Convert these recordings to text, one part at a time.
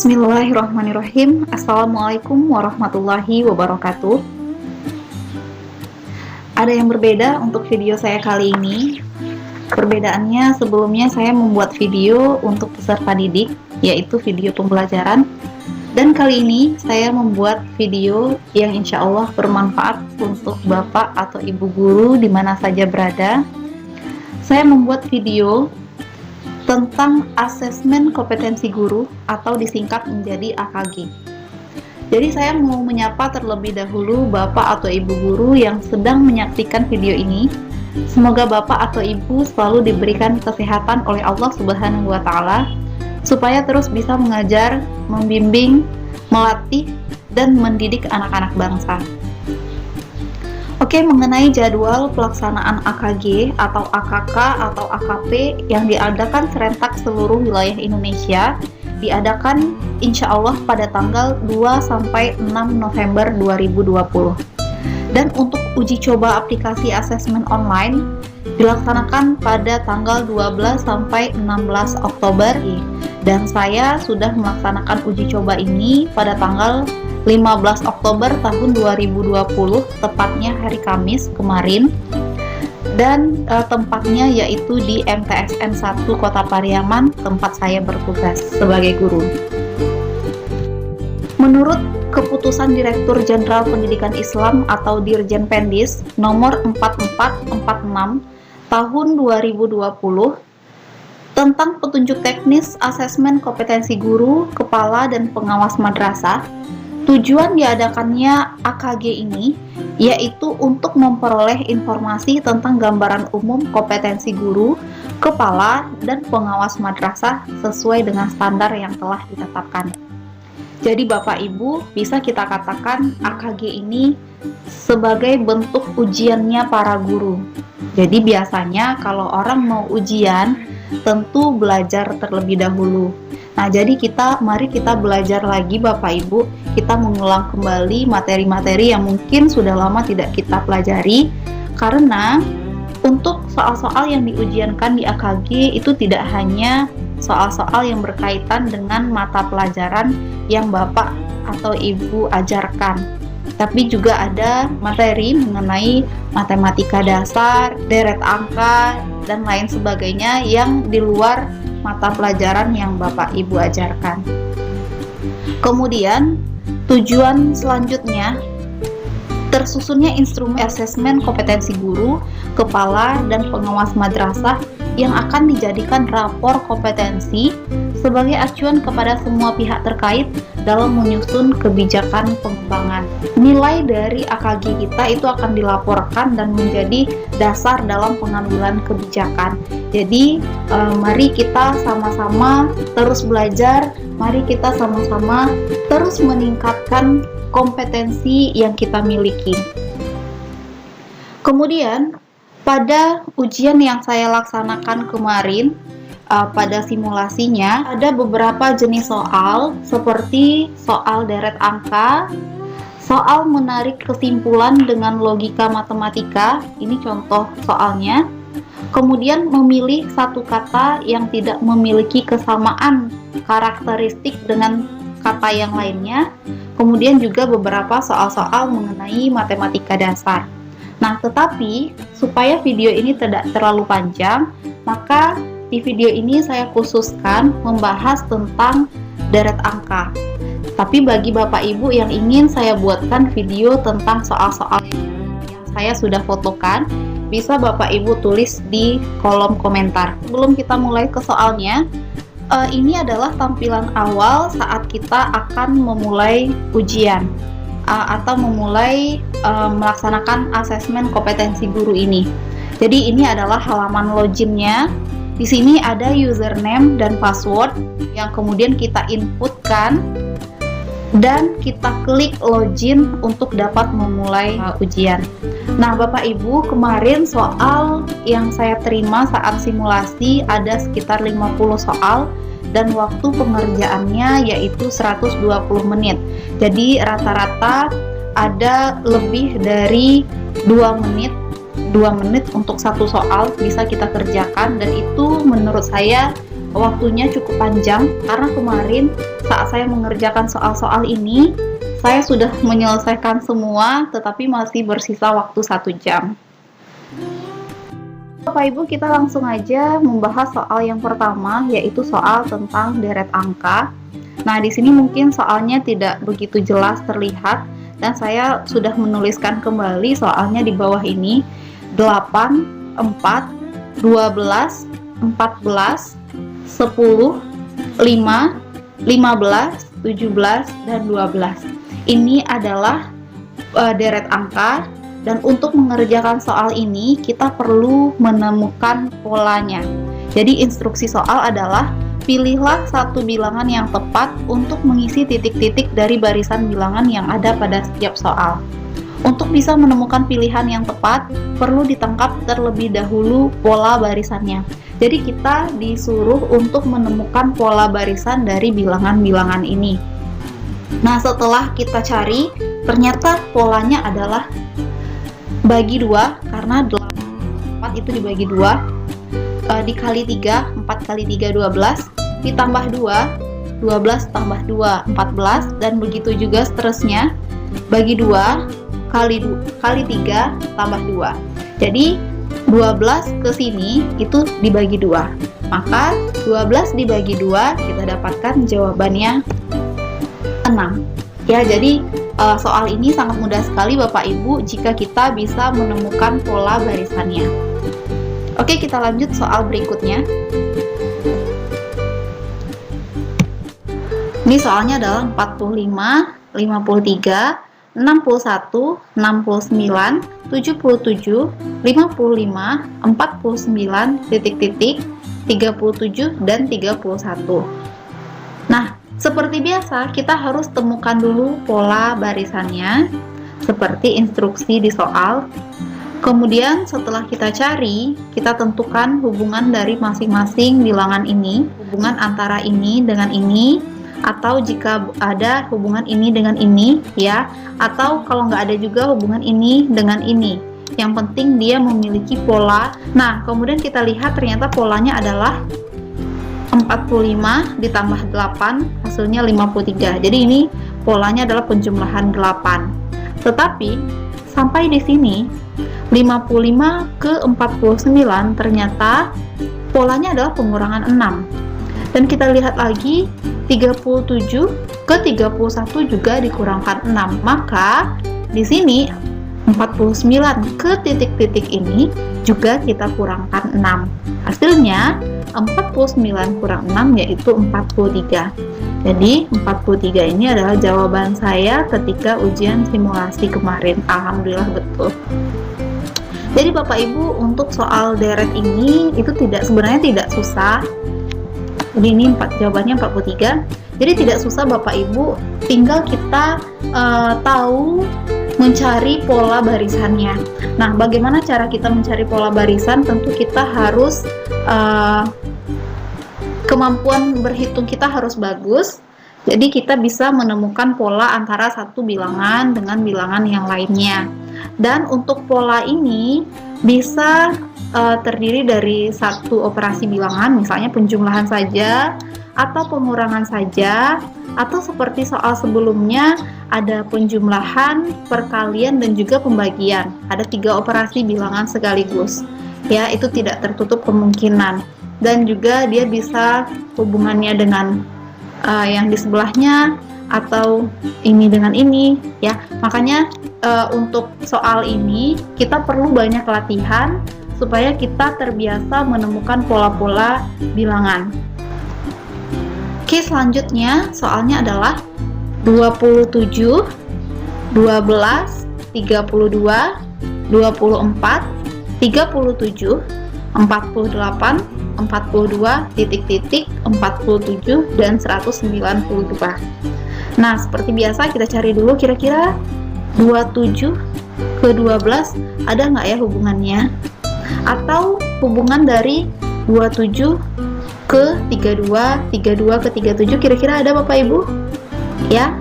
Bismillahirrahmanirrahim. Assalamualaikum warahmatullahi wabarakatuh. Ada yang berbeda untuk video saya kali ini. Perbedaannya, sebelumnya saya membuat video untuk peserta didik, yaitu video pembelajaran. Dan kali ini saya membuat video yang insya Allah bermanfaat untuk Bapak atau Ibu guru di mana saja berada. Saya membuat video tentang asesmen kompetensi guru atau disingkat menjadi AKG. Jadi saya mau menyapa terlebih dahulu Bapak atau Ibu guru yang sedang menyaksikan video ini. Semoga Bapak atau Ibu selalu diberikan kesehatan oleh Allah Subhanahu wa Ta'ala, supaya terus bisa mengajar, membimbing, melatih, dan mendidik anak-anak bangsa. Oke, mengenai jadwal pelaksanaan AKG atau AKK atau AKP yang diadakan serentak seluruh wilayah Indonesia, diadakan insya Allah pada tanggal 2-6 November 2020. Dan untuk uji coba aplikasi asesmen online dilaksanakan pada tanggal 12-16 Oktober. Dan saya sudah melaksanakan uji coba ini pada tanggal 15 Oktober tahun 2020, tepatnya hari Kamis kemarin, dan tempatnya yaitu di MTSN 1 Kota Pariaman, tempat saya bertugas sebagai guru. Menurut Keputusan Direktur Jenderal Pendidikan Islam atau Dirjen Pendis nomor 4446 tahun 2020 tentang petunjuk teknis asesmen kompetensi guru, kepala, dan pengawas madrasah, tujuan diadakannya AKG ini yaitu untuk memperoleh informasi tentang gambaran umum kompetensi guru, kepala, dan pengawas madrasah sesuai dengan standar yang telah ditetapkan. Jadi Bapak Ibu, bisa kita katakan AKG ini sebagai bentuk ujiannya para guru. Jadi biasanya kalau orang mau ujian, tentu belajar terlebih dahulu. Nah, jadi mari kita belajar lagi Bapak Ibu, kita mengulang kembali materi-materi yang mungkin sudah lama tidak kita pelajari, karena untuk soal-soal yang diujiankan di AKG itu tidak hanya soal-soal yang berkaitan dengan mata pelajaran yang Bapak atau Ibu ajarkan, tapi juga ada materi mengenai matematika dasar, deret angka, dan lain sebagainya yang di luar mata pelajaran yang Bapak Ibu ajarkan. Kemudian tujuan selanjutnya, tersusunnya instrumen asesmen kompetensi guru, kepala, dan pengawas madrasah yang akan dijadikan rapor kompetensi sebagai acuan kepada semua pihak terkait dalam menyusun kebijakan pengembangan. Nilai dari AKG kita itu akan dilaporkan dan menjadi dasar dalam pengambilan kebijakan. Jadi mari kita sama-sama terus belajar, mari kita sama-sama terus meningkatkan kompetensi yang kita miliki. Kemudian pada ujian yang saya laksanakan kemarin, pada simulasinya ada beberapa jenis soal seperti soal deret angka, soal menarik kesimpulan dengan logika matematika, ini contoh soalnya. Kemudian memilih satu kata yang tidak memiliki kesamaan karakteristik dengan kata yang lainnya. Kemudian juga beberapa soal-soal mengenai matematika dasar. Nah, tetapi supaya video ini tidak terlalu panjang, maka di video ini saya khususkan membahas tentang deret angka. Tapi bagi Bapak Ibu yang ingin saya buatkan video tentang soal-soal yang saya sudah fotokan, bisa Bapak Ibu tulis di kolom komentar. Sebelum kita mulai ke soalnya, ini adalah tampilan awal saat kita akan memulai ujian atau memulai melaksanakan asesmen kompetensi guru ini. Jadi ini adalah halaman loginnya. Di sini ada username dan password yang kemudian kita inputkan dan kita klik login untuk dapat memulai ujian. Nah, Bapak Ibu, kemarin soal yang saya terima saat simulasi ada sekitar 50 soal dan waktu pengerjaannya yaitu 120 menit. Jadi rata-rata ada lebih dari 2 menit untuk satu soal bisa kita kerjakan, dan itu menurut saya waktunya cukup panjang karena kemarin saat saya mengerjakan soal-soal ini, saya sudah menyelesaikan semua, tetapi masih bersisa waktu 1 jam. Bapak Ibu, kita langsung aja membahas soal yang pertama, yaitu soal tentang deret angka. Nah, di sini mungkin soalnya tidak begitu jelas terlihat, dan saya sudah menuliskan kembali soalnya di bawah ini. 8, 4, 12, 14, 10, 5, 15, 17, dan 12. Ini adalah deret angka, dan untuk mengerjakan soal ini kita perlu menemukan polanya. Jadi instruksi soal adalah pilihlah satu bilangan yang tepat untuk mengisi titik-titik dari barisan bilangan yang ada pada setiap soal. Untuk bisa menemukan pilihan yang tepat, perlu ditangkap terlebih dahulu pola barisannya. Jadi kita disuruh untuk menemukan pola barisan dari bilangan-bilangan ini. Nah, setelah kita cari, ternyata polanya adalah bagi 2, karena 4 itu dibagi 2, dikali 3, 4 kali 3, 12, ditambah 2, 12 tambah 2, 14, dan begitu juga seterusnya, bagi 2, kali 3, tambah 2. Jadi, 12 ke sini itu dibagi 2. Maka, 12 dibagi 2, kita dapatkan jawabannya 6. Ya, jadi soal ini sangat mudah sekali Bapak Ibu jika kita bisa menemukan pola barisannya. Oke, kita lanjut soal berikutnya. Ini soalnya adalah 45, 53, 61, 69, 77, 55, 49, titik-titik, 37, dan 31. Nah, seperti biasa, kita harus temukan dulu pola barisannya, seperti instruksi di soal. Kemudian setelah kita cari, kita tentukan hubungan dari masing-masing bilangan ini, hubungan antara ini dengan ini, atau jika ada hubungan ini dengan ini, ya, atau kalau nggak ada juga hubungan ini dengan ini. Yang penting dia memiliki pola. Nah, kemudian kita lihat ternyata polanya adalah 45 ditambah 8, hasilnya 53. Jadi ini polanya adalah penjumlahan 8. Tetapi sampai di sini 55 ke 49 ternyata polanya adalah pengurangan 6. Dan kita lihat lagi 37 ke 31 juga dikurangkan 6. Maka di sini 49 ke titik-titik ini juga kita kurangkan 6. Hasilnya 49 kurang 6 yaitu 43. Jadi 43 ini adalah jawaban saya ketika ujian simulasi kemarin. Alhamdulillah betul. Jadi Bapak Ibu, untuk soal deret ini itu sebenarnya tidak susah. Jadi ini jawabannya 43. Jadi tidak susah Bapak Ibu, tinggal kita tahu mencari pola barisannya. Nah, bagaimana cara kita mencari pola barisan? Tentu kita harus kemampuan berhitung kita harus bagus. Jadi kita bisa menemukan pola antara satu bilangan dengan bilangan yang lainnya. Dan untuk pola ini bisa terdiri dari satu operasi bilangan, misalnya penjumlahan saja, atau pengurangan saja, atau seperti soal sebelumnya ada penjumlahan, perkalian, dan juga pembagian. Ada 3 operasi bilangan sekaligus. Ya, itu tidak tertutup kemungkinan. Dan juga dia bisa hubungannya dengan yang di sebelahnya, atau ini dengan ini, ya. Makanya untuk soal ini kita perlu banyak latihan supaya kita terbiasa menemukan pola-pola bilangan. Oke, selanjutnya soalnya adalah 27, 12, 32, 24, 37, 48, 42, titik-titik, 47, dan 192. Nah, seperti biasa kita cari dulu kira-kira 27 ke 12 ada nggak ya hubungannya? Atau hubungan dari 27 ke 32, 32 ke 37 kira-kira ada Bapak Ibu? Ya.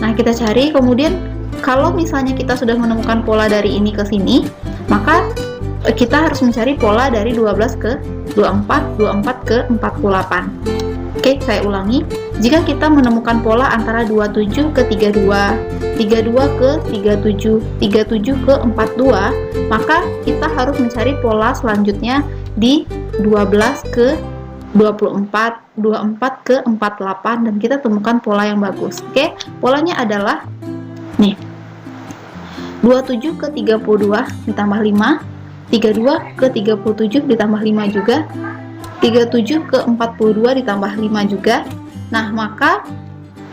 Nah, kita cari, kemudian kalau misalnya kita sudah menemukan pola dari ini ke sini, maka kita harus mencari pola dari 12 ke 24, 24 ke 48. Oke, saya ulangi. Jika kita menemukan pola antara 27 ke 32, 32 ke 37, 37 ke 42, maka kita harus mencari pola selanjutnya di 12 ke 24, 24 ke 48, dan kita temukan pola yang bagus. Oke, polanya adalah nih, 27 ke 32 ditambah 5, 32 ke 37 ditambah 5 juga, 37 ke 42 ditambah 5 juga. Nah, maka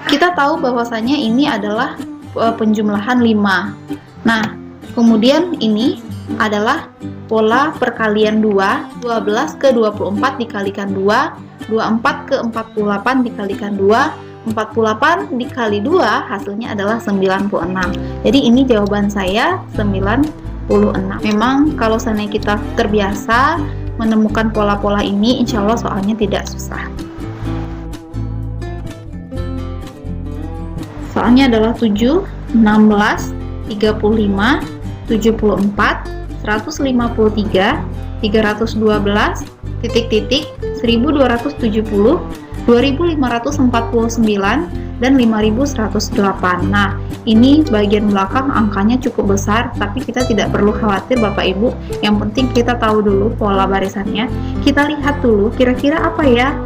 kita tahu bahwasanya ini adalah penjumlahan 5. Nah, kemudian ini adalah pola perkalian 2, 12 ke 24 dikalikan 2, 24 ke 48 dikalikan 2, 48 dikali 2 hasilnya adalah 96. Jadi ini jawaban saya 96. Memang kalau seandainya kita terbiasa menemukan pola-pola ini, insya Allah soalnya tidak susah. Soalnya adalah 7, 16, 35, 74, 153, 312, titik-titik, 1270, 2549, dan 5108. Nah, ini bagian belakang angkanya cukup besar, tapi kita tidak perlu khawatir Bapak Ibu. Yang penting kita tahu dulu pola barisannya. Kita lihat dulu kira-kira apa ya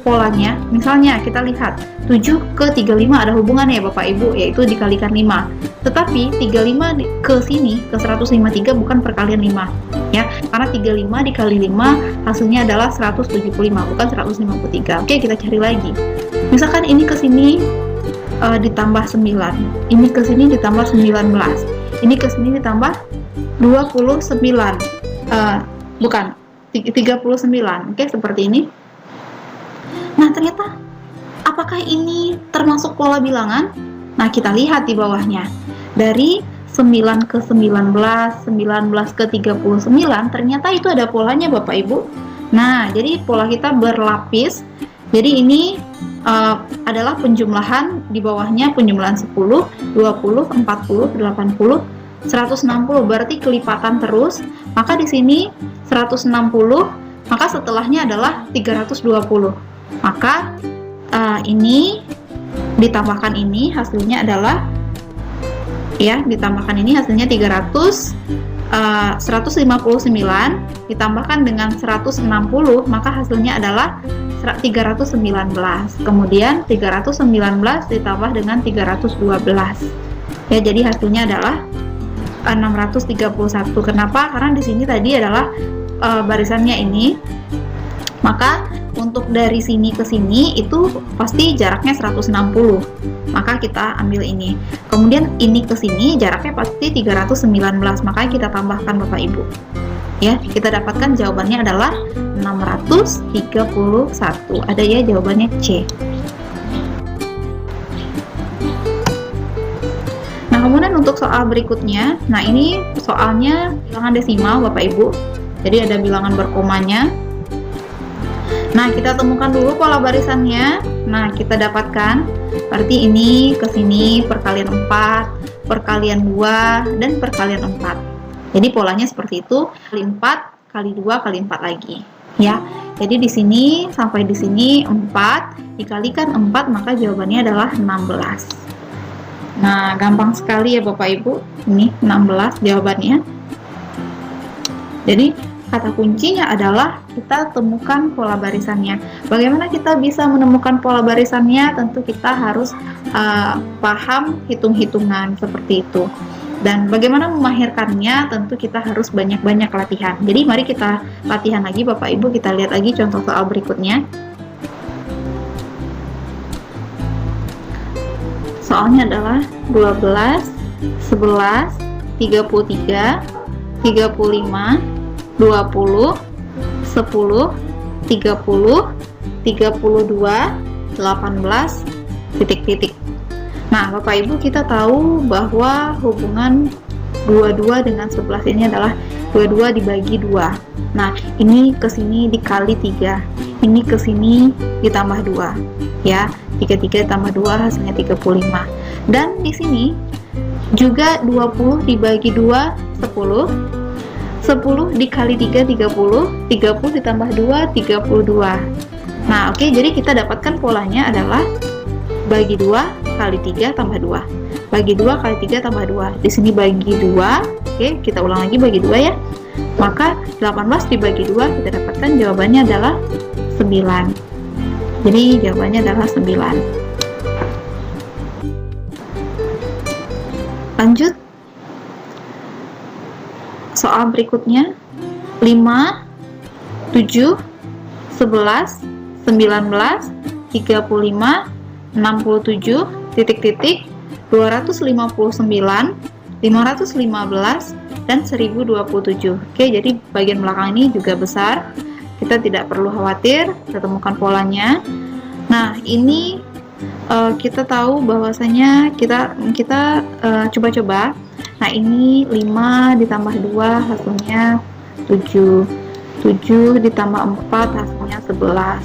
polanya. Misalnya kita lihat 7 ke 35 ada hubungannya ya Bapak Ibu, yaitu dikalikan 5. Tetapi 35 ke sini, ke 153 bukan perkalian 5 ya, karena 35 dikali 5 hasilnya adalah 175, bukan 153. Oke, kita cari lagi. Misalkan ini ke sini ditambah 9, ini ke sini ditambah 19, ini ke sini ditambah 29, bukan 39. Oke, seperti ini. Nah, ternyata apakah ini termasuk pola bilangan? Nah, kita lihat di bawahnya. Dari 9 ke 19, 19 ke 39, ternyata itu ada polanya Bapak Ibu. Nah, jadi pola kita berlapis. Jadi ini adalah penjumlahan, di bawahnya penjumlahan 10, 20, 40, 80, 160, berarti kelipatan terus. Maka di sini 160, maka setelahnya adalah 320. Maka ini ditambahkan ini hasilnya adalah ditambahkan ini hasilnya 159 ditambahkan dengan 160, maka hasilnya adalah 319. Kemudian 319 ditambah dengan 312. Ya, jadi hasilnya adalah 631. Kenapa? Karena di sini tadi adalah barisannya ini. Maka untuk dari sini ke sini itu pasti jaraknya 160. Maka kita ambil ini. Kemudian ini ke sini jaraknya pasti 319. Maka kita tambahkan Bapak Ibu. Ya, kita dapatkan jawabannya adalah 631. Ada ya jawabannya C. Nah, kemudian untuk soal berikutnya, nah ini soalnya bilangan desimal Bapak Ibu. Jadi ada bilangan berkomanya. Nah, kita temukan dulu pola barisannya. Nah, kita dapatkan berarti ini ke sini perkalian 4, perkalian 2, dan perkalian 4. Jadi polanya seperti itu, kali 4, kali 2, kali 4 lagi. Ya. Jadi di sini sampai di sini 4 dikalikan 4, maka jawabannya adalah 16. Nah, gampang sekali ya Bapak Ibu. Ini 16 jawabannya. Jadi kata kuncinya adalah kita temukan pola barisannya. Bagaimana kita bisa menemukan pola barisannya? Tentu kita harus paham hitung-hitungan seperti itu. Dan bagaimana memahirkannya? Tentu kita harus banyak-banyak latihan. Jadi mari kita latihan lagi Bapak Ibu, kita lihat lagi contoh soal berikutnya. Soalnya adalah 12, 11, 33, 35, 20, 10, 30, 32, 18, titik-titik. Nah, Bapak Ibu, kita tahu bahwa hubungan 22 dengan 11 ini adalah 22 dibagi 2. Nah, ini ke sini dikali 3. Ini ke sini ditambah 2. Ya, 33 ditambah 2 hasilnya 35. Dan di sini juga 20 dibagi 2, 10. 10 dikali 3, 30, 30 ditambah 2, 32. Nah, oke, jadi kita dapatkan polanya adalah bagi 2 kali 3 tambah 2. Bagi 2 kali 3 tambah 2. Di sini bagi 2. Oke, kita ulang lagi bagi 2 ya. Maka 18 dibagi 2, kita dapatkan jawabannya adalah 9. Jadi jawabannya adalah 9. Lanjut. Soal berikutnya. 5, 7, 11, 19, 35, 67, titik-titik, 259, 515, dan 1027. Oke, jadi bagian belakang ini juga besar. Kita tidak perlu khawatir, kita temukan polanya. Nah, ini kita tahu bahwasanya kita coba-coba. Nah, ini 5 ditambah 2 hasilnya 7. 7 ditambah 4 hasilnya 11.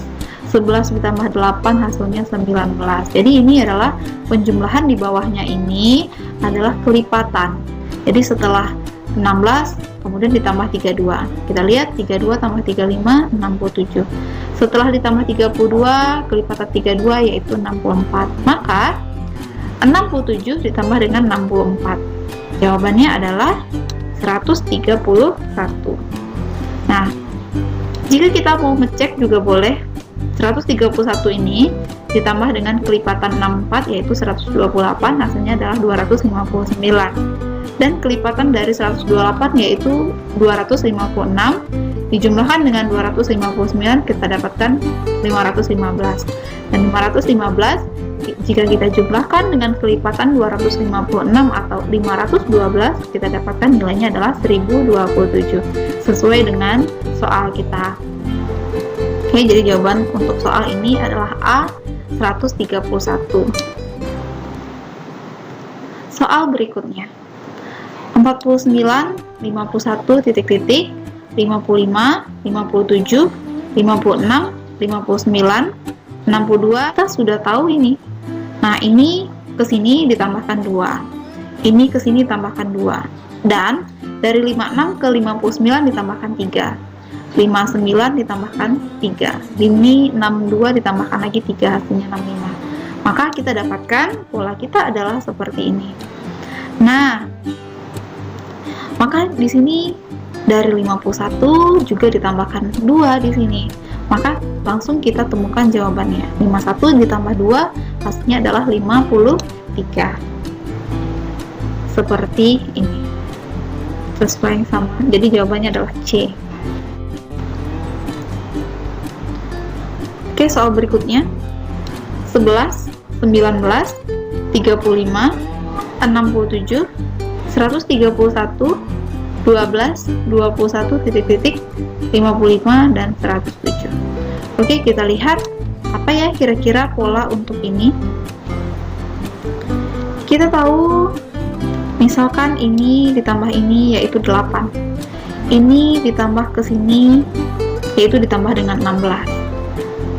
11 ditambah 8 hasilnya 19. Jadi ini adalah penjumlahan di bawahnya ini adalah kelipatan. Jadi setelah 16 kemudian ditambah 32. Kita lihat 32 tambah 35 67. Setelah ditambah 32 kelipatan 32 yaitu 64. Maka 67 ditambah dengan 64. Jawabannya adalah 131. Nah, jika kita mau ngecek juga boleh. 131 ini ditambah dengan kelipatan 64 yaitu 128, hasilnya adalah 259. Dan kelipatan dari 128 yaitu 256 dijumlahkan dengan 259 kita dapatkan 515. Dan 515 jika kita jumlahkan dengan kelipatan 256 atau 512 kita dapatkan nilainya adalah 1027 sesuai dengan soal kita. Oke, jadi jawaban untuk soal ini adalah A, 131. Soal berikutnya. 49, 51, titik-titik, 55, 57, 56, 59, 62. Kita sudah tahu ini. Nah, ini ke sini ditambahkan 2. Ini ke sini ditambahkan 2. Dan dari 56 ke 59 ditambahkan 3. 59 ditambahkan 3. Ini 62 ditambahkan lagi 3, hasilnya 65. Maka kita dapatkan pola kita adalah seperti ini. Nah, maka di sini dari 51 juga ditambahkan 2 di sini. Maka langsung kita temukan jawabannya. 51 ditambah 2 hasilnya adalah 53. Seperti ini. Sesuai yang sama. Jadi jawabannya adalah C. Oke, soal berikutnya. 11, 19, 35, 67, 131, 12, 21, titik-titik, 55, dan 107. Oke, kita lihat apa ya kira-kira pola untuk ini. Kita tahu misalkan ini ditambah ini yaitu 8. Ini ditambah ke sini yaitu ditambah dengan 16.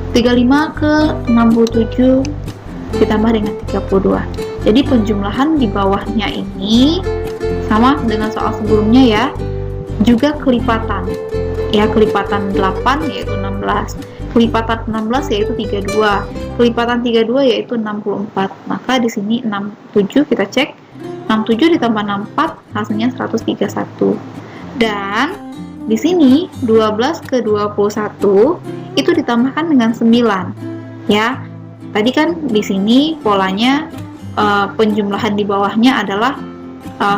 35 ke 67 ditambah dengan 32. Jadi penjumlahan di bawahnya ini sama dengan soal sebelumnya ya, juga kelipatan. Ya, kelipatan 8 yaitu 16. Kelipatan 16 yaitu 32. Kelipatan 32 yaitu 64. Maka di sini 67 kita cek. 67 ditambah 64 hasilnya 131. Dan di sini 12 ke 21 itu ditambahkan dengan 9. Ya. Tadi kan di sini polanya penjumlahan di bawahnya adalah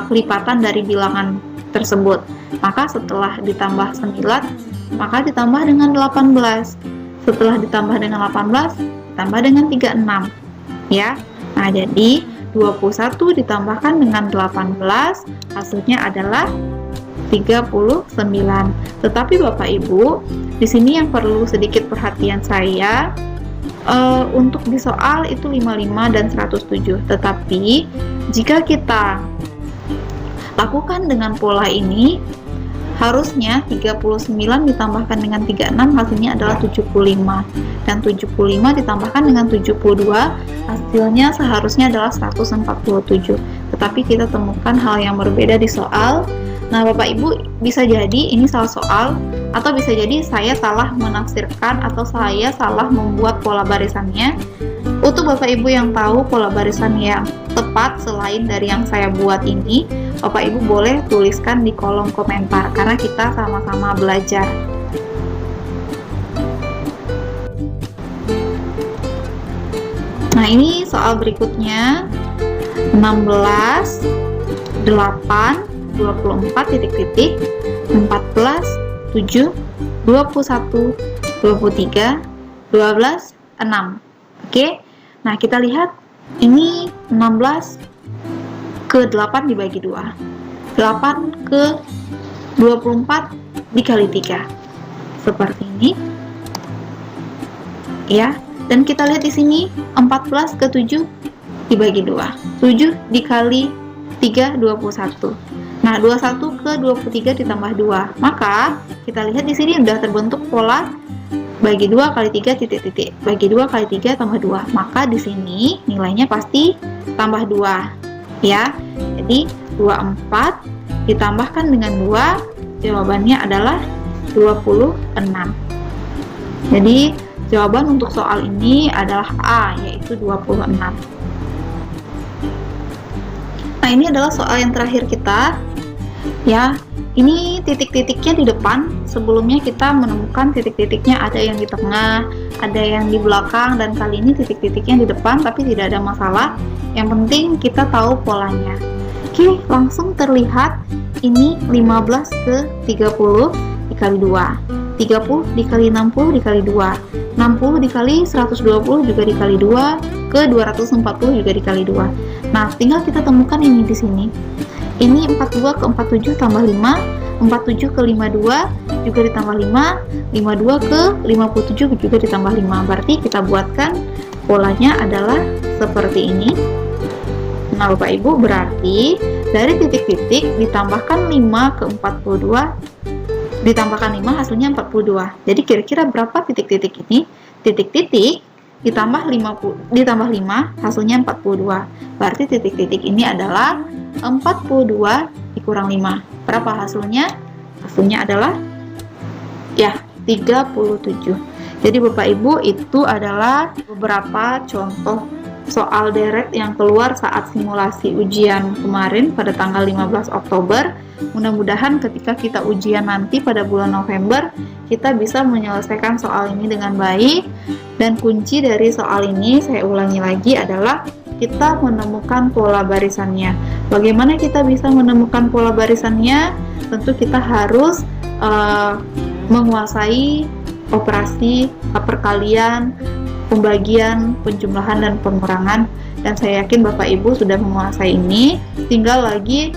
kelipatan dari bilangan tersebut. Maka setelah ditambah 9, maka ditambah dengan 18. Setelah ditambah dengan 18, ditambah dengan 36. Ya. Nah, jadi 21 ditambahkan dengan 18, hasilnya adalah 39. Tetapi Bapak Ibu, di sini yang perlu sedikit perhatian saya, untuk di soal itu 55 dan 107. Tetapi jika kita lakukan dengan pola ini, harusnya 39 ditambahkan dengan 36 hasilnya adalah 75. Dan 75 ditambahkan dengan 72 hasilnya seharusnya adalah 147. Tetapi kita temukan hal yang berbeda di soal. Nah, Bapak Ibu bisa jadi ini salah soal, atau bisa jadi saya salah menafsirkan atau saya salah membuat pola barisannya. Untuk Bapak Ibu yang tahu pola barisan yang tepat selain dari yang saya buat ini, Bapak Ibu boleh tuliskan di kolom komentar karena kita sama-sama belajar. Nah, ini soal berikutnya 16, 8, 24 titik-titik, 14, 7, 21, 23, 12, 6. Oke. Nah, kita lihat ini 16 ke 8 dibagi 2. 8 ke 24 dikali 3. Seperti ini. Ya. Dan kita lihat di sini 14 ke 7 dibagi 2. 7 dikali 3, 21. Nah, 21 ke 23 ditambah 2. Maka, kita lihat di sini sudah terbentuk pola bagi 2 kali 3 titik-titik. Bagi 2 kali 3 tambah 2. Maka di sini nilainya pasti tambah 2. Ya. Jadi, 24 ditambahkan dengan 2, jawabannya adalah 26. Jadi, jawaban untuk soal ini adalah A, yaitu 26. Nah, ini adalah soal yang terakhir kita. Ya, ini titik-titiknya di depan. Sebelumnya kita menemukan titik-titiknya ada yang di tengah, ada yang di belakang, dan kali ini titik-titiknya di depan, tapi tidak ada masalah. Yang penting kita tahu polanya. Oke, langsung terlihat ini 15 ke 30 dikali 2. 30 dikali 60 dikali 2. 60 dikali 120 juga dikali 2, ke 240 juga dikali 2. Nah, tinggal kita temukan ini di sini. Ini 42 ke 47 tambah 5, 47 ke 52 juga ditambah 5, 52 ke 57 juga ditambah 5. Berarti kita buatkan polanya adalah seperti ini. Nah, Bapak Ibu, berarti dari titik-titik ditambahkan 5 ke 42, ditambahkan 5 hasilnya 42. Jadi kira-kira berapa titik-titik ini? Titik-titik ditambah 5 hasilnya 42. Berarti titik-titik ini adalah 42 dikurang 5. Berapa hasilnya? Hasilnya adalah ya 37. Jadi Bapak Ibu, itu adalah beberapa contoh soal deret yang keluar saat simulasi ujian kemarin pada tanggal 15 Oktober. Mudah-mudahan ketika kita ujian nanti pada bulan November, kita bisa menyelesaikan soal ini dengan baik. Dan kunci dari soal ini, saya ulangi lagi, adalah kita menemukan pola barisannya. Bagaimana kita bisa menemukan pola barisannya? Tentu kita harus menguasai operasi perkalian, pembagian, penjumlahan, dan pengurangan. Dan saya yakin Bapak Ibu sudah menguasai ini. Tinggal lagi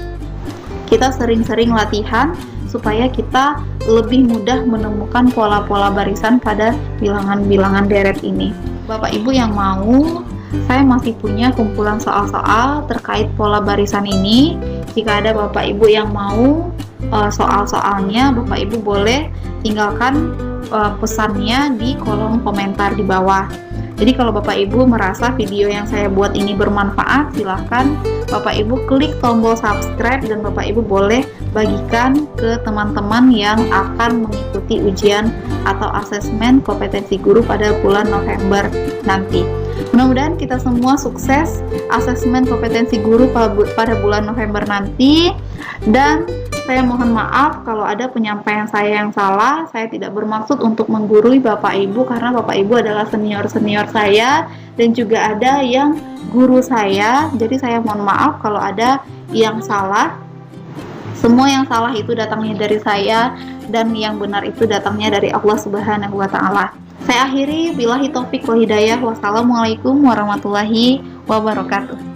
kita sering-sering latihan supaya kita lebih mudah menemukan pola-pola barisan pada bilangan-bilangan deret ini. Bapak Ibu yang mau, saya masih punya kumpulan soal-soal terkait pola barisan ini. Jika ada Bapak Ibu yang mau soal-soalnya, Bapak Ibu boleh tinggalkan pesannya di kolom komentar di bawah. Jadi kalau Bapak Ibu merasa video yang saya buat ini bermanfaat, silahkan Bapak Ibu klik tombol subscribe dan Bapak Ibu boleh bagikan ke teman-teman yang akan mengikuti ujian atau asesmen kompetensi guru pada bulan November nanti. Mudah-mudahan kita semua sukses asesmen kompetensi guru pada bulan November nanti. Dan saya mohon maaf kalau ada penyampaian saya yang salah. Saya tidak bermaksud untuk menggurui Bapak Ibu, karena Bapak Ibu adalah senior-senior saya dan juga ada yang guru saya. Jadi saya mohon maaf kalau ada yang salah. Semua yang salah itu datangnya dari saya dan yang benar itu datangnya dari Allah Subhanahu wa Ta'ala. Saya akhiri, billahi taufik wal hidayah. Wassalamualaikum warahmatullahi wabarakatuh.